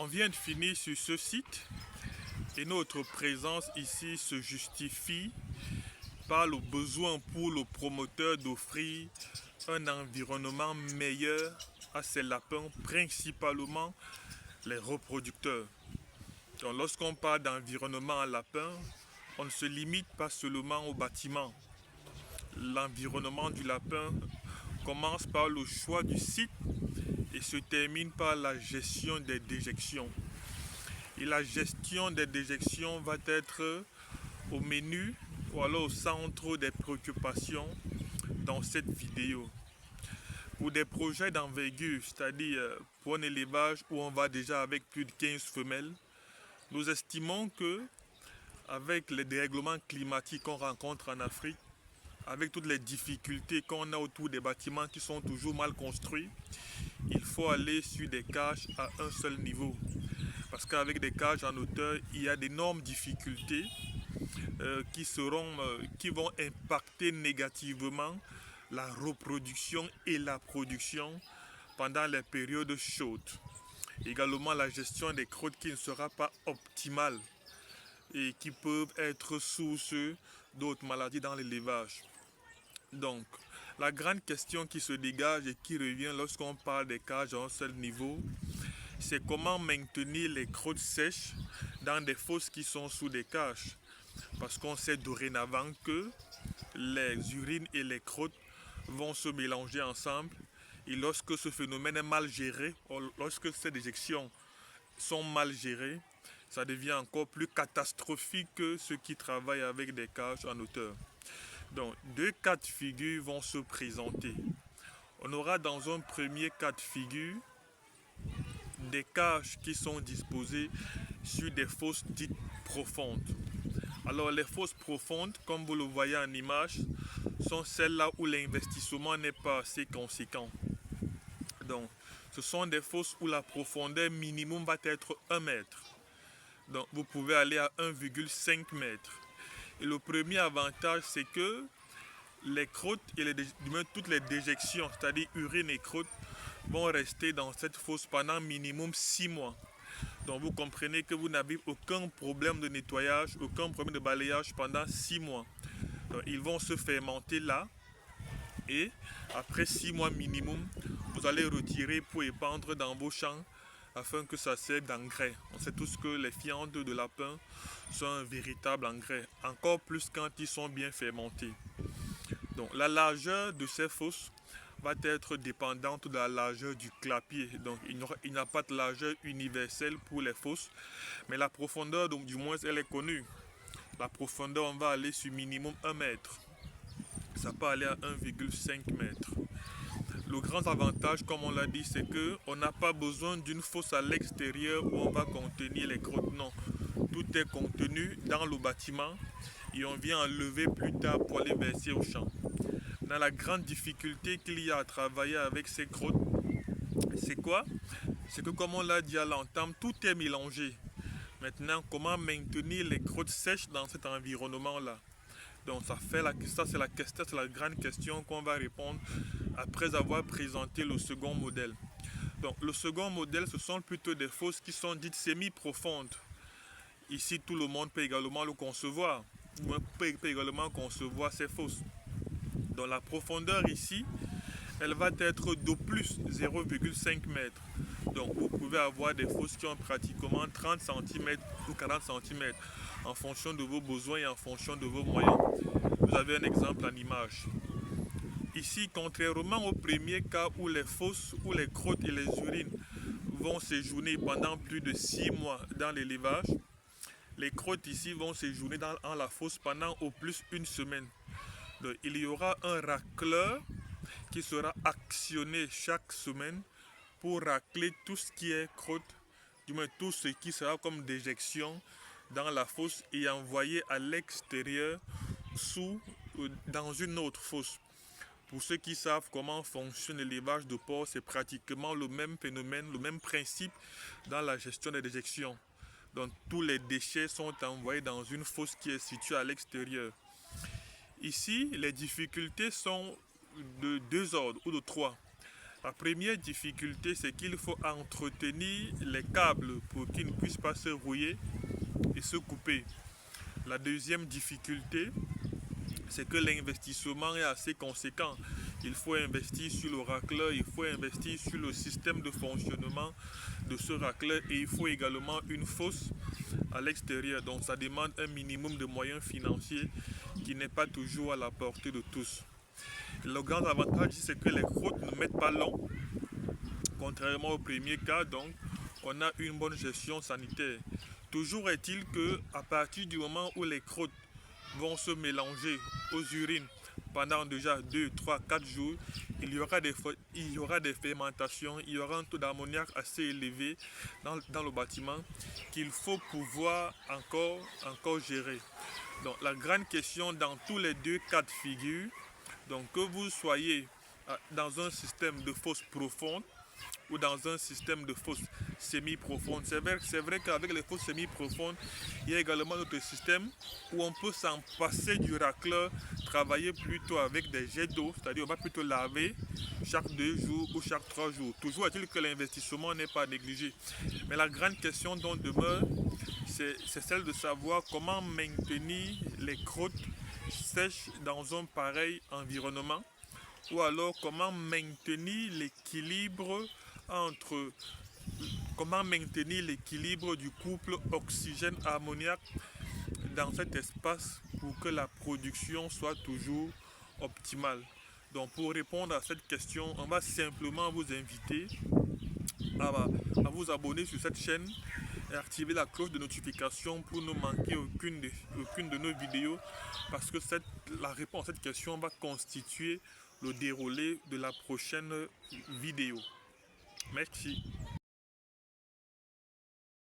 On vient de finir sur ce site et notre présence ici se justifie par le besoin pour le promoteur d'offrir un environnement meilleur à ses lapins, principalement les reproducteurs. Donc lorsqu'on parle d'environnement à lapin, on ne se limite pas seulement au bâtiment. L'environnement du lapin commence par le choix du site et se termine par la gestion des déjections. Et la gestion des déjections va être au menu ou alors au centre des préoccupations dans cette vidéo. Pour des projets d'envergure, c'est-à-dire pour un élevage où on va déjà avec plus de 15 femelles, nous estimons que avec les dérèglements climatiques qu'on rencontre en Afrique, avec toutes les difficultés qu'on a autour des bâtiments qui sont toujours mal construits, il faut aller sur des cages à un seul niveau. Parce qu'avec des cages en hauteur, il y a d'énormes difficultés qui vont impacter négativement la reproduction et la production pendant les périodes chaudes. Également la gestion des crottes qui ne sera pas optimale et qui peuvent être source d'autres maladies dans l'élevage. Donc, la grande question qui se dégage et qui revient lorsqu'on parle des cages à un seul niveau, c'est comment maintenir les crottes sèches dans des fosses qui sont sous des cages. Parce qu'on sait dorénavant que les urines et les crottes vont se mélanger ensemble. Et lorsque ce phénomène est mal géré, lorsque ces déjections sont mal gérées, ça devient encore plus catastrophique que ceux qui travaillent avec des cages en hauteur. Donc, deux cas de figure vont se présenter. On aura dans un premier cas de figure des cages qui sont disposées sur des fosses dites profondes. Alors les fosses profondes, comme vous le voyez en image, sont celles-là où l'investissement n'est pas assez conséquent. Donc, ce sont des fosses où la profondeur minimum va être 1 mètre. Donc, vous pouvez aller à 1,5 m. Et le premier avantage, c'est que les crottes et toutes les déjections, c'est-à-dire urine et crottes, vont rester dans cette fosse pendant minimum 6 mois. Donc vous comprenez que vous n'avez aucun problème de nettoyage, aucun problème de balayage pendant 6 mois. Donc ils vont se fermenter là et après 6 mois minimum, vous allez retirer pour épandre dans vos champs afin que ça serve d'engrais. On sait tous que les fientes de lapin sont un véritable engrais, encore plus quand ils sont bien fermentés. Donc la largeur de ces fosses va être dépendante de la largeur du clapier. Donc il n'y a pas de largeur universelle pour les fosses, mais la profondeur, donc du moins elle est connue. La profondeur, on va aller sur minimum 1 mètre. Ça peut aller à 1,5 m. Le grand avantage, comme on l'a dit, c'est qu'on n'a pas besoin d'une fosse à l'extérieur où on va contenir les crottes. Non, tout est contenu dans le bâtiment et on vient enlever plus tard pour aller verser au champ. Dans la grande difficulté qu'il y a à travailler avec ces crottes, c'est quoi? C'est que comme on l'a dit à l'entame, tout est mélangé. Maintenant, comment maintenir les crottes sèches dans cet environnement-là? Donc ça c'est la grande question qu'on va répondre après avoir présenté le second modèle. Donc le second modèle, ce sont plutôt des fosses qui sont dites semi-profondes. Ici, tout le monde peut également le concevoir. Peut également concevoir ces fosses. Donc la profondeur ici, elle va être de plus 0,5 m. Donc vous pouvez avoir des fosses qui ont pratiquement 30 cm ou 40 cm en fonction de vos besoins et en fonction de vos moyens. Vous avez un exemple en image. Ici, contrairement au premier cas où les fosses, où les crottes et les urines vont séjourner pendant plus de 6 mois dans l'élevage, les crottes ici vont séjourner dans la fosse pendant au plus 1 semaine. Donc, il y aura un racleur qui sera actionné chaque semaine pour racler tout ce qui est crotte, du moins tout ce qui sera comme déjection dans la fosse et envoyé à l'extérieur dans une autre fosse. Pour ceux qui savent comment fonctionne l'élevage de porc, c'est pratiquement le même phénomène, le même principe dans la gestion des déjections. Donc tous les déchets sont envoyés dans une fosse qui est située à l'extérieur. Ici, les difficultés sont de 2 ordres ou de 3. La première difficulté, c'est qu'il faut entretenir les câbles pour qu'ils ne puissent pas se rouiller et se couper. La deuxième difficulté, c'est que l'investissement est assez conséquent. Il faut investir sur le racleur, il faut investir sur le système de fonctionnement de ce racleur et il faut également une fosse à l'extérieur. Donc ça demande un minimum de moyens financiers qui n'est pas toujours à la portée de tous. Le grand avantage, c'est que les croûtes ne mettent pas long, contrairement au premier cas, donc on a une bonne gestion sanitaire. Toujours est-il que à partir du moment où les croûtes vont se mélanger aux urines pendant déjà 2, 3, 4 jours, il y aura des fermentations, il y aura un taux d'ammoniac assez élevé dans le bâtiment qu'il faut pouvoir encore gérer. Donc la grande question dans tous les deux cas de figure, donc que vous soyez dans un système de fosse profonde ou dans un système de fosse semi-profonde. C'est vrai qu'avec les fosses semi-profondes, il y a également notre système où on peut s'en passer du racleur, travailler plutôt avec des jets d'eau, c'est-à-dire on va plutôt laver chaque 2 jours ou chaque 3 jours. Toujours est-il que l'investissement n'est pas négligé. Mais la grande question dont demeure, c'est celle de savoir comment maintenir les croûtes sèches dans un pareil environnement, ou alors comment maintenir l'équilibre du couple oxygène-ammoniac dans cet espace pour que la production soit toujours optimale. Donc pour répondre à cette question, on va simplement vous inviter à vous abonner sur cette chaîne et activer la cloche de notification pour ne manquer aucune de nos vidéos, parce que la réponse à cette question va constituer le déroulé de la prochaine vidéo. Merci.